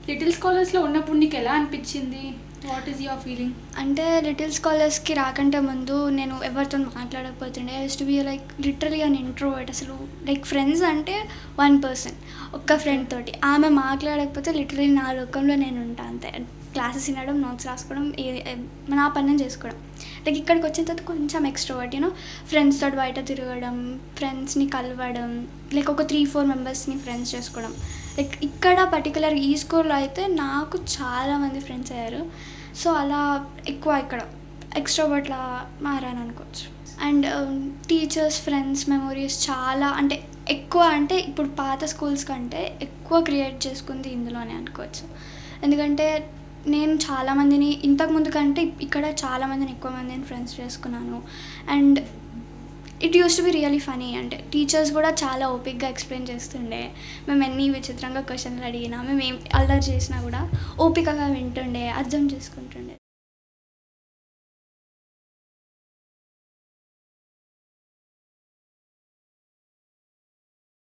Little స్కాలర్స్లో ఉన్నప్పుడు నీకు ఎలా అనిపించింది? What is your feeling? అంటే లిటిల్ స్కాలర్స్కి రాకంటే ముందు నేను ఎవరితో మాట్లాడకపోతుండే. I used to be like literally an introvert. అసలు లైక్ ఫ్రెండ్స్ అంటే వన్ పర్సన్, ఒక్క ఫ్రెండ్ తోటి. ఆమె మాట్లాడకపోతే లిటరలీ నా లోకంలో నేను ఉంటాను అంతే. క్లాసెస్ వినడం, నోట్స్ రాసుకోవడం, నా పని నేను చేసుకోవడం. లైక్ ఇక్కడికి వచ్చిన తర్వాత కొంచెం ఎక్స్ట్రోవర్ట్, ఫ్రెండ్స్ తోటి బయట తిరగడం, ఫ్రెండ్స్ని కలవడం, లైక్ ఒక 3-4 మెంబర్స్ని ఫ్రెండ్స్ చేసుకోవడం. లైక్ ఇక్కడ పర్టికులర్ ఈ స్కూల్లో అయితే నాకు చాలామంది ఫ్రెండ్స్ అయ్యారు. సో అలా ఎక్కువ ఇక్కడ ఎక్స్ట్రోవర్ట్లా మారాను అనుకోవచ్చు. అండ్ టీచర్స్, ఫ్రెండ్స్, మెమోరీస్ చాలా అంటే ఎక్కువ, అంటే ఇప్పుడు పాత స్కూల్స్ కంటే ఎక్కువ క్రియేట్ చేసుకుంది ఇందులోనే అనుకోవచ్చు. ఎందుకంటే నేను చాలామందిని ఇంతకుముందు కంటే ఇక్కడ చాలామందిని ఎక్కువ మందిని ఫ్రెండ్స్ చేసుకున్నాను. And it use to be really funny. అంటే టీచర్స్ కూడా చాలా ఓపిక్గా ఎక్స్ప్లెయిన్ చేస్తుండే. మేము ఎన్ని విచిత్రంగా క్వశ్చన్లు అడిగినా, మేము ఏం అల్లరి చేసినా కూడా ఓపికగా వింటుండే, అర్థం చేసుకుంటుండే.